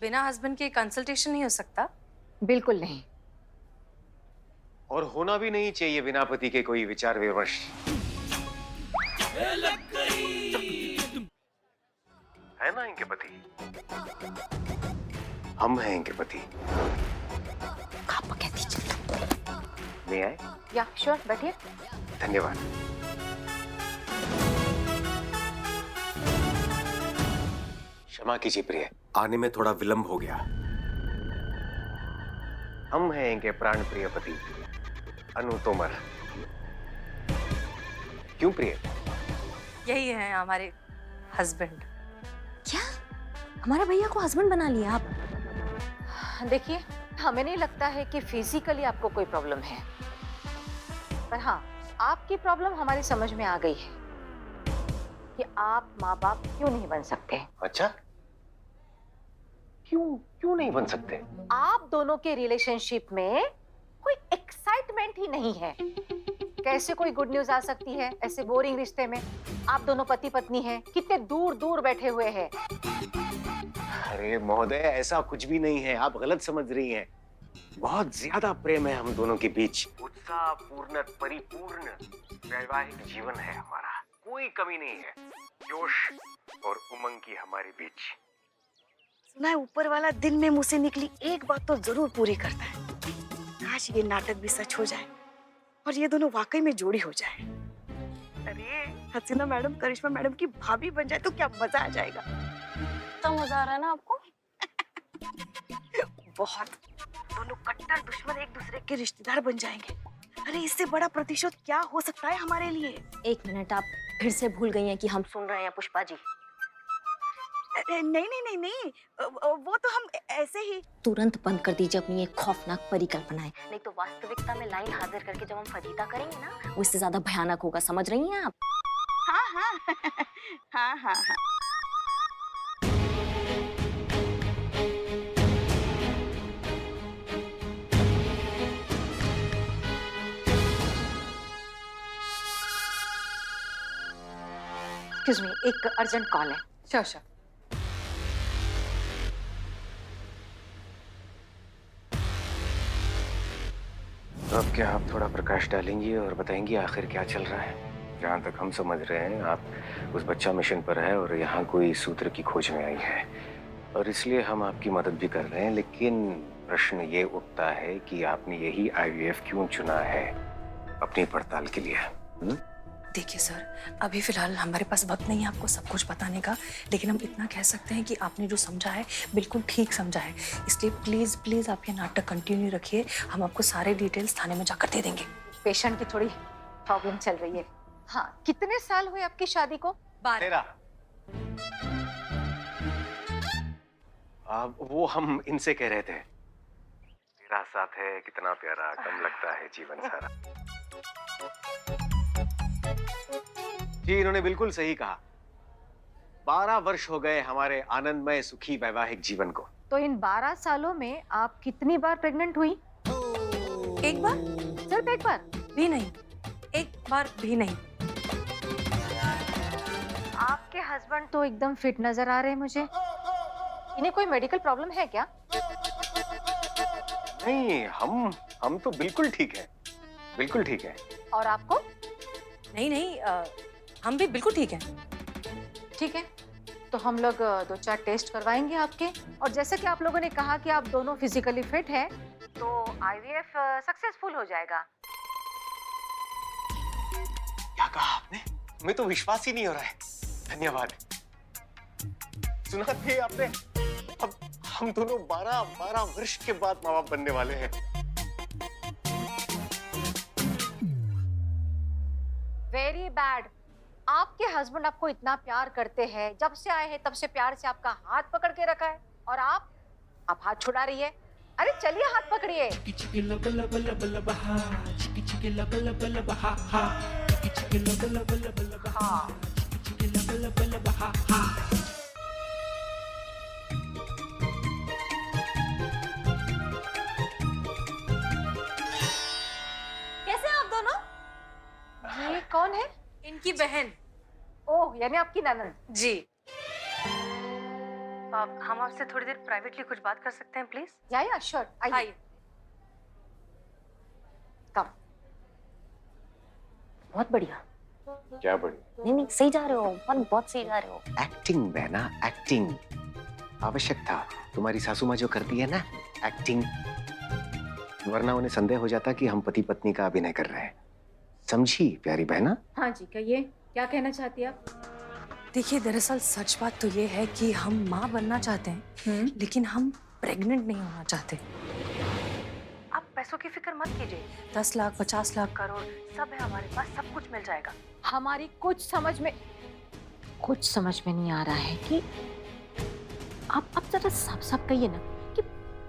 बिना हस्बैंड के कंसल्टेशन नहीं हो सकता? बिल्कुल नहीं। और होना भी नहीं चाहिए बिना पति के कोई विचार विमर्श। है ना इनके पति? हम हैं इनके पति। आप कहती चलो। ले आए? या श्योर, बैठिए। धन्यवाद। क्षमा कीजिए प्रिय, आने में थोड़ा विलंब हो गया। हम हैं इनके प्राण प्रिय पति अनु तोमर। क्यों प्रिय? यही है हमारे हस्बैंड। क्या हमारे भैया को हस्बैंड बना लिया आप? देखिए, हमें नहीं लगता है कि फिजिकली आपको कोई प्रॉब्लम है, पर हाँ, आपकी प्रॉब्लम हमारी समझ में आ गई है कि आप माँ बाप क्यों नहीं बन सकते। अच्छा, क्यों नहीं बन सकते? आप दोनों के रिलेशनशिप में कोई एक्साइटमेंट ही नहीं है। कैसे कोई गुड न्यूज आ सकती है ऐसे बोरिंग रिश्ते में? आप दोनों पति पत्नी हैं, कितने दूर दूर बैठे हुए हैं। अरे महोदय, ऐसा कुछ भी नहीं है, आप गलत समझ रही हैं। बहुत ज्यादा प्रेम है हम दोनों के बीच। उत्साहपूर्ण परिपूर्ण वैवाहिक जीवन है हमारा, कोई कमी नहीं है। जोश और उमंग की हमारे बीच। सुना है ऊपर वाला दिन में मुंह से निकली एक बात तो जरूर पूरी करता है। काश ये नाटक भी सच हो जाए और ये दोनों वाकई में जोड़ी हो जाए। अरे हसीना मैडम करिश्मा मैडम की भाभी बन जाए तो क्या मजा आ जाएगा। तो मजा आ रहा है ना आपको? बहुत। दोनों कट्टर दुश्मन एक दूसरे के रिश्तेदार बन जाएंगे। अरे इससे बड़ा प्रतिशोध क्या हो सकता है हमारे लिए। एक मिनट, आप फिर से भूल गई हैं कि हम सुन रहे हैं पुष्पा जी। नहीं नहीं नहीं नहीं, वो तो हम ऐसे ही। तुरंत बंद कर दीजिए अपनी ये खौफनाक परिकल्पनाएं, नहीं तो वास्तविकता में लाइन हाजिर करके जब हम फजीता करेंगे ना, वो इससे ज्यादा भयानक होगा। समझ रही हैं आप? हाँ हाँ हाँ हाँ हाँ। एक्सक्यूज मी, एक अर्जेंट कॉल है। Sure sure. अब क्या आप थोड़ा प्रकाश डालेंगी और बताएंगी आखिर क्या चल रहा है? जहाँ तक हम समझ रहे हैं, आप उस बच्चा मिशन पर है और यहाँ कोई सूत्र की खोज में आई है, और इसलिए हम आपकी मदद भी कर रहे हैं। लेकिन प्रश्न ये उठता है कि आपने यही आईवीएफ क्यों चुना है अपनी पड़ताल के लिए? देखिए सर, अभी फिलहाल हमारे पास वक्त नहीं है आपको सब कुछ बताने का, लेकिन हम इतना कह सकते हैं कि आपने जो समझा है बिल्कुल ठीक समझा है। इसलिए प्लीज प्लीज आप ये नाटक कंटिन्यू रखिए, हम आपको सारे डिटेल्स थाने में जाकर दे देंगे। पेशेंट की थोड़ी प्रॉब्लम चल रही है। हाँ, कितने साल हुए आपकी शादी को? 12। वो हम इनसे कह रहे थे, तेरा साथ है कितना प्यारा, कम लगता है जीवन सारा। जी, इन्होंने बिल्कुल सही कहा। 12 वर्ष हो गए हमारे आनंदमय सुखी वैवाहिक जीवन को। तो इन 12 सालों में आप कितनी बार प्रेग्नेंट हुई? एक बार सिर्फ एक बार? भी नहीं, एक बार भी नहीं। आपके हस्बैंड तो एकदम फिट नजर आ रहे हैं मुझे। इन्हें कोई मेडिकल प्रॉब्लम है क्या? नहीं, हम तो बिल्कुल ठीक है, बिल्कुल ठीक है। और आपको? नहीं नहीं, हम भी बिल्कुल ठीक हैं। ठीक है, तो हम लोग 2-4 टेस्ट करवाएंगे आपके, और जैसे कि आप लोगों ने कहा कि आप दोनों फिजिकली फिट हैं, तो आईवीएफ सक्सेसफुल हो जाएगा। क्या कहा आपने? मैं तो विश्वास ही नहीं हो रहा है। धन्यवाद। सुना थे आपने? अब हम दोनों 12 वर्ष के बाद माँ बाप बनने वाले हैं। Very bad. आपके हस्बैंड आपको इतना प्यार करते हैं, जब से आए हैं तब से प्यार से आपका हाथ पकड़ के रखा है, और आप हाथ छुड़ा रही है। अरे चलिए, हाथ पकड़िए। कैसे हैं आप दोनों? ये कौन है? इनकी बहन। ओह, यानी आपकी ननद। जी। हम आपसे थोड़ी देर प्राइवेटली कुछ बात कर सकते हैं प्लीज? या श्योर, आइए। आइए। कम। बहुत बढ़िया। क्या बढ़िया? नहीं नहीं, सही जा रहे हो पर बहुत सही जा रहे हो। एक्टिंग बहना, एक्टिंग आवश्यक था। तुम्हारी सासू माँ जो करती है ना, एक्टिंग, वरना उन्हें संदेह हो जाता कि हम पति पत्नी का अभिनय कर रहे हैं। समझी प्यारी बहना? हाँ जी, कहिए क्या कहना चाहती है आप? देखिए, दरअसल सच बात तो ये है कि हम माँ बनना चाहते हैं, लेकिन हम प्रेग्नेंट नहीं होना चाहते। आप पैसों की फिक्र मत कीजिए, 10 लाख 50 लाख करोड़ सब है हमारे पास, सब कुछ मिल जाएगा। हमारी कुछ समझ में नहीं आ रहा है कि आप जरा साफ साफ कहिए ना कि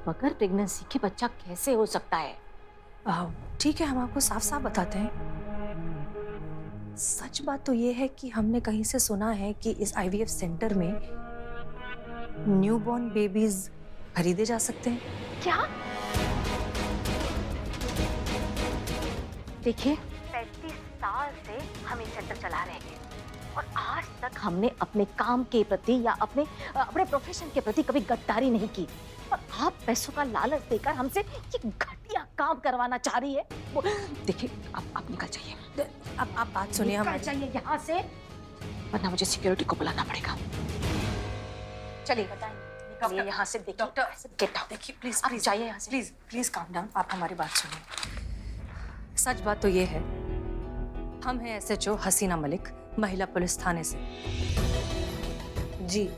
बगैर प्रेगनेंसी के बच्चा कैसे हो सकता है। ठीक है, हम आपको साफ साफ बताते हैं। सच बात तो ये है कि हमने कहीं से सुना है कि इस आईवीएफ सेंटर में न्यूबॉर्न बेबीज खरीदे जा सकते हैं। क्या? देखिए, 35 साल से हम ये सेंटर चला रहे हैं और आज तक हमने अपने काम के प्रति या अपने प्रोफेशन के प्रति कभी गद्दारी नहीं की। और आप पैसों का लालच देकर हमसे ये घटिया काम करवाना चाह रही है। देखिए, आप निकल जाइए। अब आप बात सुनिए निकल हमारी। जाइए यहाँ से, वरना मुझे सिक्योरिटी को बुलाना पड़ेगा। चलिए बताइए, निकलिए यहाँ से। देखिए डॉक्टर, गेट आउट। देखिए प्लीज आप प्लीज जाइए यहाँ से। Please please calm down. आप हमारी बात सुनिए। सच बात तो ये है, हम हैं एसएचओ हसीना मलिक, महिला पुलिस थाने से। जी,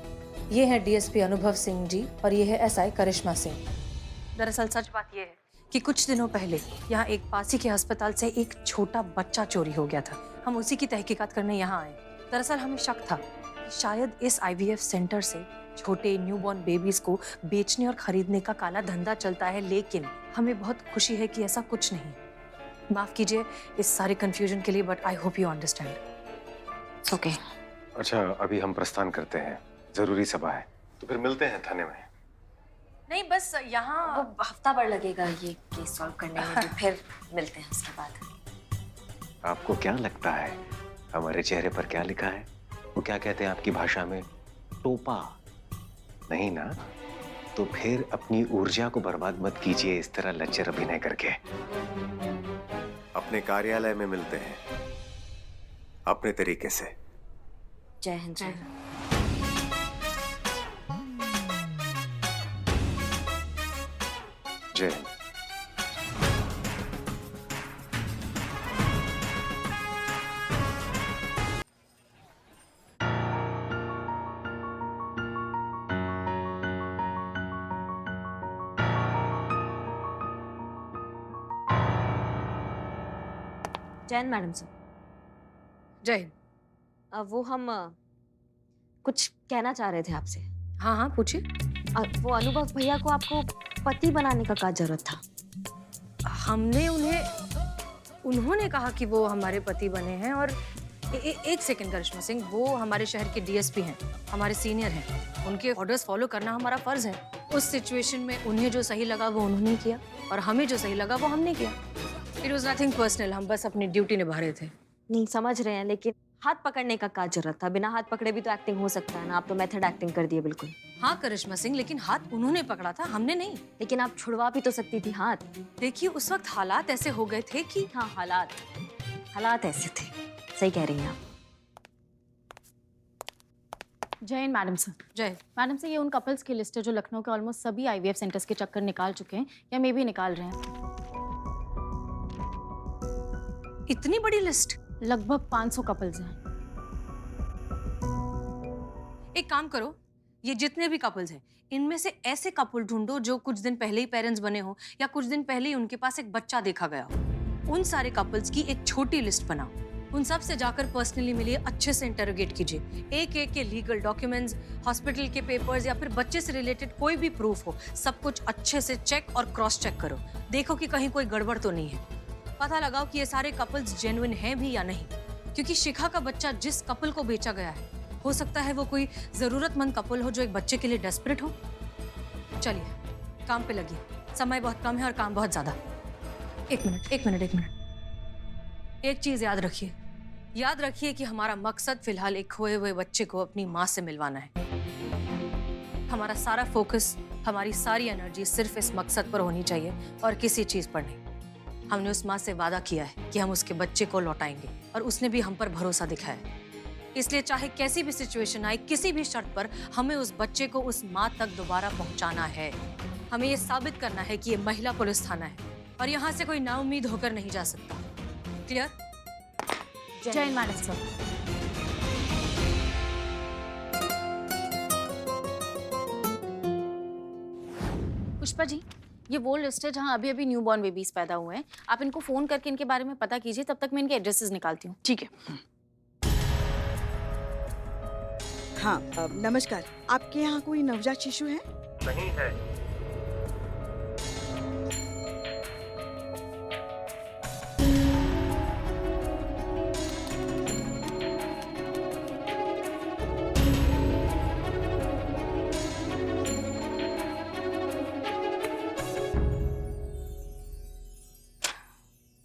ये है डीएसपी अनुभव सिंह जी और ये है एसआई करिश्मा सिंह। दरअसल सच बात ये है कि कुछ दिनों पहले यहाँ एक पास ही के अस्पताल से एक छोटा बच्चा चोरी हो गया था। हम उसी की तहकीकात करने यहाँ आए। दरअसल हमें शक था कि शायद इस आईवीएफ सेंटर से छोटे न्यूबॉर्न बेबीज को बेचने और खरीदने का काला धंधा चलता है, लेकिन हमें बहुत खुशी है कि ऐसा कुछ नहीं। माफ कीजिए इस सारे कंफ्यूजन के लिए, but I hope you understand. Okay. अच्छा, अभी हम प्रस्थान करते हैं, जरूरी सभा है, तो फिर मिलते हैं थाने में। नहीं, बस यहाँ वो हफ्ता भर लगेगा ये केस सॉल्व करने में, भी फिर मिलते हैं उसके बाद। आपको क्या लगता है हमारे चेहरे पर क्या लिखा है? वो क्या कहते हैं आपकी भाषा में? टोपा नहीं ना? तो फिर अपनी ऊर्जा को बर्बाद मत कीजिए इस तरह लच्चर अभिनय करके। अपने कार्यालय में मिलते हैं अपने तरीके से। जय हिंद। जय हिंद। जय हिंद। जैन मैडम सर, जय हिंद। वो हम कुछ कहना चाह रहे थे आपसे। हाँ हाँ पूछिए। वो अनुभव भैया को आपको पति बनाने का क्या जरूरत था? हमने उन्होंने कहा कि वो हमारे पति बने हैं और एक सेकंड करिश्मा सिंह, वो हमारे शहर के डीएसपी हैं, हमारे सीनियर हैं। उनके ऑर्डर्स फॉलो करना हमारा फर्ज है। उस सिचुएशन में उन्हें जो सही लगा वो उन्होंने किया और हमें जो सही लगा वो हमने किया। इट वाज नथिंग पर्सनल, हम बस अपनी ड्यूटी निभा रहे थे। नहीं, समझ रहे हैं, लेकिन हाथ पकड़ने का क्या जरूरत था? बिना हाथ पकड़े भी तो एक्टिंग हो सकता है ना। आप तो मेथड एक्टिंग कर दिए बिल्कुल। हाँ करिश्मा सिंह, लेकिन हाथ उन्होंने पकड़ा था, हमने नहीं। लेकिन आप छुड़वा भी तो सकती थी हाथ। देखिए उस वक्त हालात ऐसे हो गए थे कि हाँ, हालात ऐसे थे। सही कह रही हैं आप। जय हिंद मैडम सर। जय। मैडम सर, ये उन कपल्स की लिस्ट है जो लखनऊ के ऑलमोस्ट सभी आईवीएफ सेंटर्स के चक्कर निकाल चुके हैं या मे भी निकाल रहे हैं। इतनी बड़ी लिस्ट? लगभग 500 कपल्स हैं। एक काम करो, ये जितने भी कपल्स हैं इनमें से ऐसे कपल ढूंढो जो कुछ दिन पहले ही पेरेंट्स बने हो या कुछ दिन पहले ही उनके पास एक बच्चा देखा गया हो। उन सारे कपल्स की एक छोटी लिस्ट बनाओ, उन सब से जाकर पर्सनली मिलिए, अच्छे से इंटरोगेट कीजिए। एक एक के लीगल डॉक्यूमेंट्स, हॉस्पिटल के पेपर्स या फिर बच्चे से रिलेटेड कोई भी प्रूफ हो, सब कुछ अच्छे से चेक और क्रॉस चेक करो। देखो कि कहीं कोई गड़बड़ तो नहीं है। पता लगाओ कि ये सारे कपल्स जेन्युइन हैं भी या नहीं, क्योंकि शिखा का बच्चा जिस कपल को बेचा गया है हो सकता है वो कोई जरूरतमंद कपल हो जो एक बच्चे के लिए डेस्परेट हो। चलिए काम पे लगिए, समय बहुत कम है और काम बहुत ज्यादा। एक मिनट। एक चीज याद रखिए कि हमारा मकसद फिलहाल एक खोए हुए बच्चे को अपनी माँ से मिलवाना है। हमारा सारा फोकस, हमारी सारी एनर्जी सिर्फ इस मकसद पर होनी चाहिए और किसी चीज पर नहीं। हमने उस माँ से वादा किया है कि हम उसके बच्चे को लौटाएंगे और उसने भी हम पर भरोसा दिखाया। इसलिए चाहे कैसी भी सिचुएशन आए, किसी भी शर्त पर हमें उस बच्चे को उस माँ तक दोबारा पहुंचाना है। हमें ये साबित करना है कि ये महिला पुलिस थाना है और यहाँ से कोई नाउम्मीद होकर नहीं जा सकता। क्लियर? जय मैडम सर। पुष्पा जी, ये वो लिस्ट है जहाँ अभी अभी न्यू बॉर्न बेबीज पैदा हुए हैं। आप इनको फोन करके इनके बारे में पता कीजिए, तब तक मैं इनके एड्रेसेस निकालती हूँ। ठीक है। हाँ, नमस्कार। आपके यहाँ कोई नवजात शिशु है? नहीं है।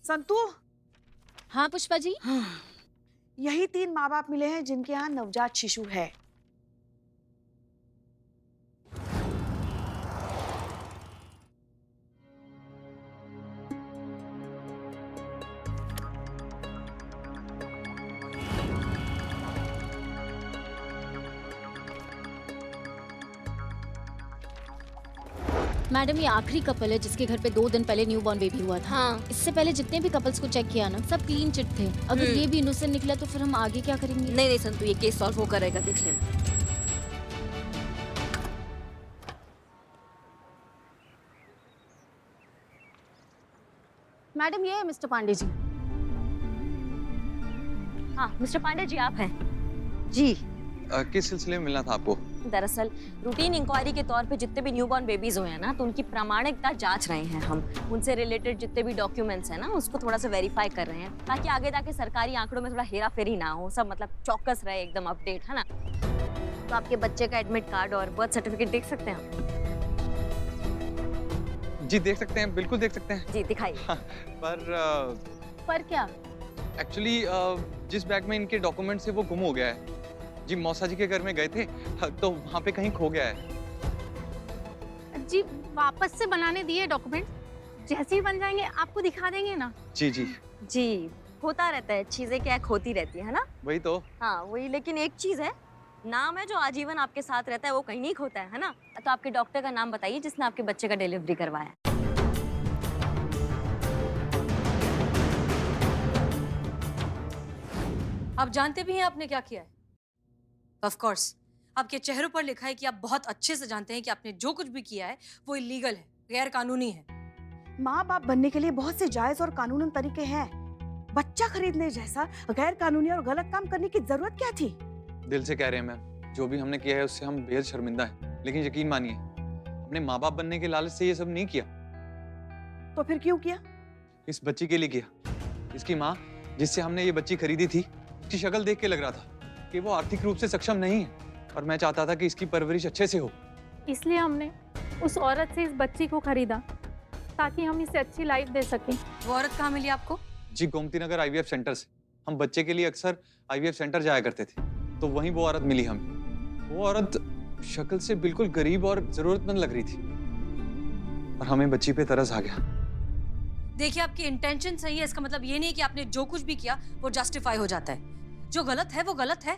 संतू, हाँ पुष्पा जी। यही 3 माँ बाप मिले हैं जिनके यहाँ नवजात शिशु है। मैडम, ये आखिरी कपल है जिसके घर पे 2 दिन पहले न्यू बॉर्न बेबी हुआ था। हाँ। इससे पहले जितने भी कपल्स को चेक किया ना, सब क्लीन चिट थे। अगर ये भी इनोसेंट निकला तो फिर हम आगे क्या करेंगे? नहीं नहीं संतु, ये केस सॉल्व हो करेगा, देख लेना। मैडम, ये है मिस्टर पांडे जी। हाँ मिस्टर पांडे जी, आप हैं? जी। किस सिलसिले में मिलना था आपको? दरअसल रूटीन इंक्वायरी के तौर पे जितने भी न्यूबॉर्न बेबीज हुए हैं ना, तो उनकी प्रामाणिकता जांच रहे हैं हम। उनसे रिलेटेड जितने भी डॉक्यूमेंट्स हैं ना, उसको थोड़ा सा वेरीफाई कर रहे हैं, ताकि आगे जाके सरकारी आंकड़ों में थोड़ा हेरा फेरी ना हो, सब मतलब चौकस रहे, एकदम अपडेट, है ना। तो आपके बच्चे का एडमिट कार्ड और बर्थ सर्टिफिकेट देख सकते हैं हम? जी देख सकते हैं, बिल्कुल देख सकते हैं। जी दिखाइए। पर क्या? एक्चुअली जिस बैग में इनके डॉक्यूमेंट्स है वो गुम हो गया है जी। मौसा जी के घर में गए थे तो वहाँ पे कहीं खो गया है जी। वापस से बनाने दिए डॉक्यूमेंट, जैसे ही बन जाएंगे आपको दिखा देंगे ना। जी जी जी होता रहता है, चीजें क्या खोती रहती है ना। वही तो। हाँ वही, लेकिन एक चीज है, नाम है जो आजीवन आपके साथ रहता है, वो कहीं नहीं खोता है ना। तो आपके डॉक्टर का नाम बताइए जिसने आपके बच्चे का डिलीवरी करवाया। आप जानते भी हैं आपने क्या किया है? ऑफ कोर्स, आपके चेहरों पर लिखा है कि आप बहुत अच्छे से जानते हैं कि आपने जो कुछ भी किया है वो इलीगल है, गैर कानूनी है। माँ बाप बनने के लिए बहुत से जायज और कानूनन तरीके हैं। बच्चा खरीदने जैसा गैर कानूनी और गलत काम करने की जरूरत क्या थी? दिल से कह रहे हैं मैम, जो भी हमने किया है उससे हम बेहद शर्मिंदा हैं। लेकिन यकीन मानिए, अपने माँ बाप बनने के लालच से ये सब नहीं किया। तो फिर क्यों किया? इस बच्ची के लिए किया। इसकी माँ जिससे हमने ये बच्ची खरीदी थी, उसकी शक्ल देख के लग रहा था कि वो आर्थिक रूप से सक्षम नहीं है और मैं चाहता था कि इसकी परवरिश अच्छे से हो। इसलिए हमने उस औरत से इस बच्ची को खरीदा ताकि हम इसे अच्छी लाइफ दे सकें। वो औरत कहाँ मिली आपको? जी गोमती नगर IVF सेंटर से। हम बच्चे के लिए अक्सर IVF सेंटर जाया करते थे, तो वहीं वो औरत मिली हमें। वो औरत शक्ल से बिल्कुल गरीब और जरूरतमंद लग रही थी और हमें बच्ची पे तरस आ गया। देखिए, आपकी इंटेंशन सही है, इसका मतलब ये नहीं कि आपने जो कुछ भी किया वो जस्टिफाई हो जाता है। जो गलत है वो गलत है।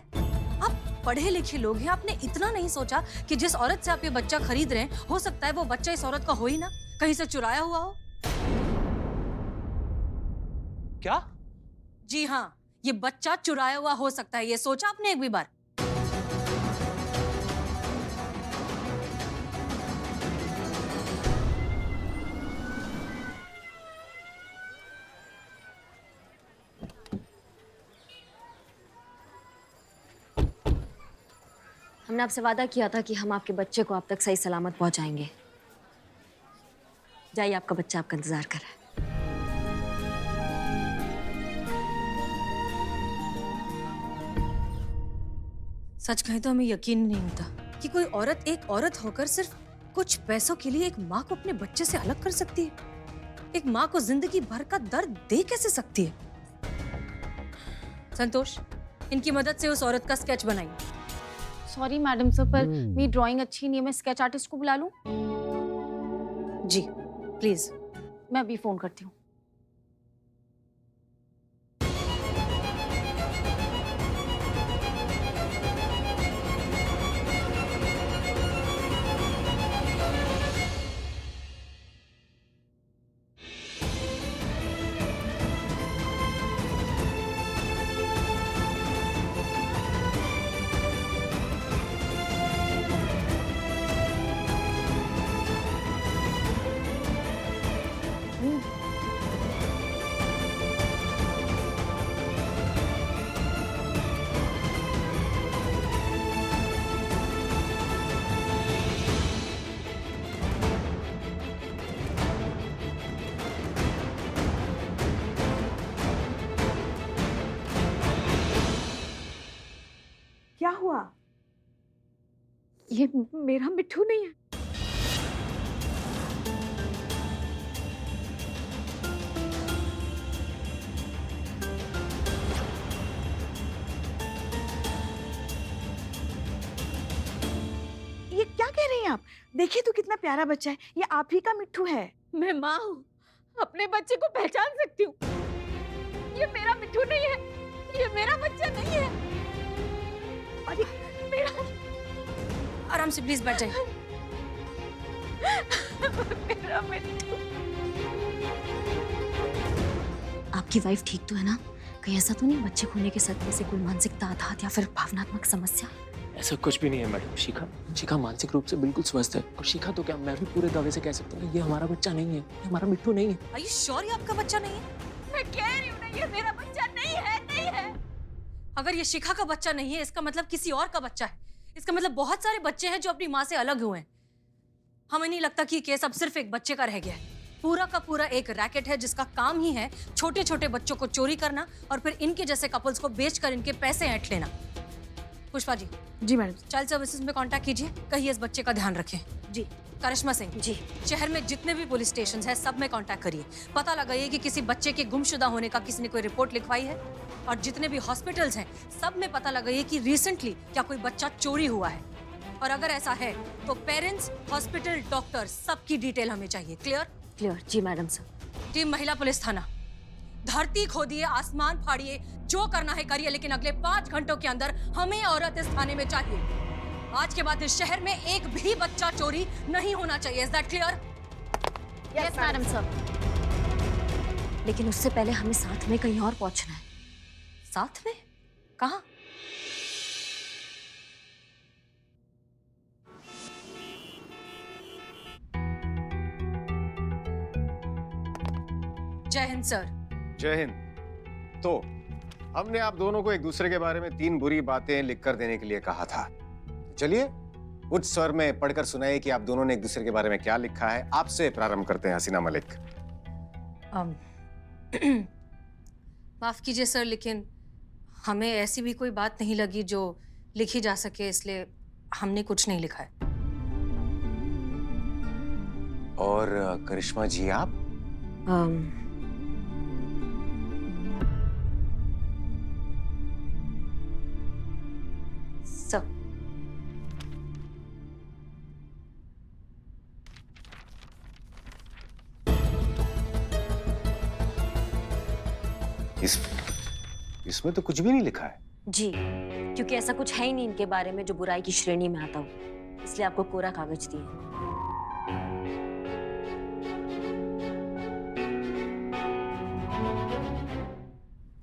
आप पढ़े लिखे लोग हैं, आपने इतना नहीं सोचा कि जिस औरत से आप ये बच्चा खरीद रहे हैं, हो सकता है वो बच्चा इस औरत का हो ही ना, कहीं से चुराया हुआ हो। क्या? जी हाँ, ये बच्चा चुराया हुआ हो सकता है। ये सोचा आपने एक भी बार? हमने आपसे वादा किया था कि हम आपके बच्चे को आप तक सही सलामत पहुंचाएंगे। जाइए, आपका बच्चा आपका इंतजार कर रहा है। सच कहें तो हमें यकीन नहीं होता कि कोई औरत एक औरत होकर सिर्फ कुछ पैसों के लिए एक माँ को अपने बच्चे से अलग कर सकती है। एक माँ को जिंदगी भर का दर्द दे कैसे सकती है? संतोष, इनकी मदद से उस औरत का स्केच बनाइए। सॉरी मैडम सर, पर मेरी ड्राइंग अच्छी नहीं है, मैं स्केच आर्टिस्ट को बुला लूं? जी प्लीज। मैं अभी फोन करती हूँ। क्या हुआ? ये मेरा मिट्ठू नहीं है। ये क्या कह रही हैं आप? देखिए तो कितना प्यारा बच्चा है, ये आप ही का मिट्ठू है। मैं माँ हूँ, अपने बच्चे को पहचान सकती हूँ। ये मेरा मिट्ठू नहीं है, ये मेरा बच्चा नहीं है। अरे मेरा आराम से प्लीज बैठ जाइए। मेरा मिट्ठू। आपकी वाइफ ठीक तो है ना? कहीं ऐसा तो नहीं बच्चे खोने के सदमे से कोई मानसिकता आघात या फिर भावनात्मक समस्या? ऐसा कुछ भी नहीं है मैडम। शिखा मानसिक रूप से बिल्कुल स्वस्थ है। और शिखा तो क्या, मैं भी पूरे दावे से कह सकता हूँ कि ये हमारा बच्चा नहीं है, ये हमारा मिट्ठू नहीं है। Are you sure ये आपका बच्चा नहीं है? मैं कह रही हूँ ना, ये मेरा बच्चा नहीं है, नहीं है। अगर ये शिखा का बच्चा नहीं है, इसका मतलब किसी और का बच्चा है। इसका मतलब बहुत सारे बच्चे हैं जो अपनी माँ से अलग हुए हैं। हमें नहीं लगता कि ये केस अब सिर्फ एक बच्चे का रह गया है। पूरा का पूरा एक रैकेट है जिसका काम ही है छोटे छोटे बच्चों को चोरी करना और फिर इनके जैसे कपल्स को बेचकर इनके पैसे ऐंठ लेना। पुष्पा जी। जी मैडम। चाइल्ड सर्विसेज में कांटेक्ट कीजिए, कहिए इस बच्चे का ध्यान रखें। जी। करिश्मा सिंह जी। शहर में जितने भी पुलिस स्टेशन हैं सब में कांटेक्ट करिए, पता लगाइए कि किसी बच्चे के गुमशुदा होने का किसी ने कोई रिपोर्ट लिखवाई है। और जितने भी हॉस्पिटल्स हैं सब में पता लगाइए कि रिसेंटली क्या कोई बच्चा चोरी हुआ है। और अगर ऐसा है तो पेरेंट्स, हॉस्पिटल, डॉक्टर सबकी डिटेल हमें चाहिए। क्लियर? क्लियर। जी मैडम सर। टीम महिला पुलिस थाना, धरती खोदिए, आसमान फाड़िए, जो करना है करिए, लेकिन अगले 5 घंटों के अंदर हमें औरत इस थाने में चाहिए। आज के बाद इस शहर में एक भी बच्चा चोरी नहीं होना चाहिए। Is that clear? Yes madam sir. लेकिन उससे पहले हमें साथ में कहीं और पहुंचना है। साथ में? कहाँ? जय हिंद सर। जय हिंद। तो हमने आप दोनों को एक दूसरे के बारे में 3 बुरी बातें लिखकर देने के लिए कहा था। चलिए उच्च स्वर में पढ़कर सुनाइए कि आप दोनों ने एक दूसरे के बारे में क्या लिखा है। आपसे प्रारंभ करते हैं हसीना मलिक। माफ कीजिए सर, लेकिन हमें ऐसी भी कोई बात नहीं लगी जो लिखी जा सके, इसलिए हमने कुछ नहीं लिखा है। और करिश्मा जी आप? सब इसमें तो कुछ भी नहीं लिखा है। जी, क्योंकि ऐसा कुछ है ही नहीं इनके बारे में जो बुराई की श्रेणी में आता हो, इसलिए आपको कोरा कागज दिए।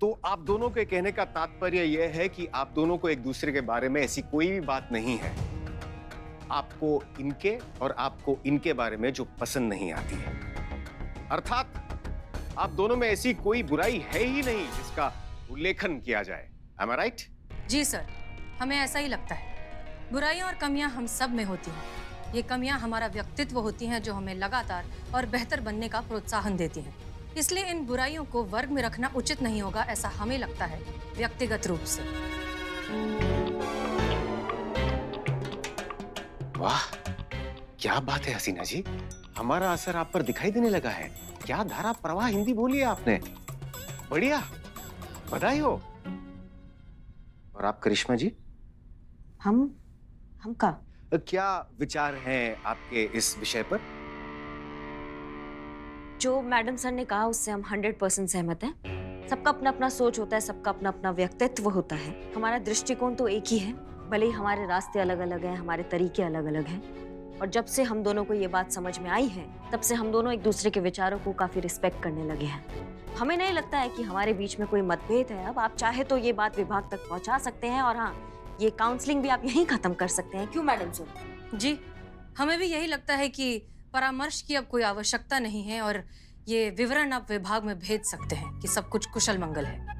तो आप दोनों के कहने का तात्पर्य यह है कि आप दोनों को एक दूसरे के बारे में ऐसी कोई भी बात नहीं है, आपको इनके और आपको इनके बारे में जो पसंद नहीं आती है। अर्थात आप दोनों में ऐसी कोई बुराई है ही नहीं जिसका उल्लेखन किया जाए। Am I right? जी सर, हमें ऐसा ही लगता है। बुराइयां और कमियां हम सब में होती हैं। ये कमियां हमारा व्यक्तित्व होती हैं जो हमें लगातार और बेहतर बनने का प्रोत्साहन देती हैं। इसलिए इन बुराइयों को वर्ग में रखना उचित नहीं होगा, ऐसा हमें लगता है व्यक्तिगत रूप से। वाह, क्या बात है हसीना जी, हमारा असर आप पर दिखाई देने लगा है। क्या धारा प्रवाह हिंदी बोली है आपने, बढ़िया, बधाई हो। और आप करिश्मा जी? हम हमका क्या विचार हैं आपके इस विषय पर? जो मैडम सर ने कहा उससे हम 100% सहमत हैं। सबका अपना अपना सोच होता है, सबका अपना अपना व्यक्तित्व होता है। हमारा दृष्टिकोण तो एक ही है, भले ही हमारे रास्ते अलग अलग हैं, हमारे तरीके अलग अलग हैं। और जब से हम दोनों को ये बात समझ में आई है, तब से हम दोनों एक दूसरे के विचारों को काफी रिस्पेक्ट करने लगे हैं। हमें नहीं लगता है कि हमारे बीच में कोई मतभेद है। अब आप चाहे तो ये बात विभाग तक पहुंचा सकते हैं, और हाँ, ये काउंसलिंग भी आप यहीं खत्म कर सकते हैं। क्यों मैडम सर? जी, हमें भी यही लगता है कि परामर्श की अब कोई आवश्यकता नहीं है और ये विवरण आप विभाग में भेज सकते हैं कि सब कुछ कुशल मंगल है।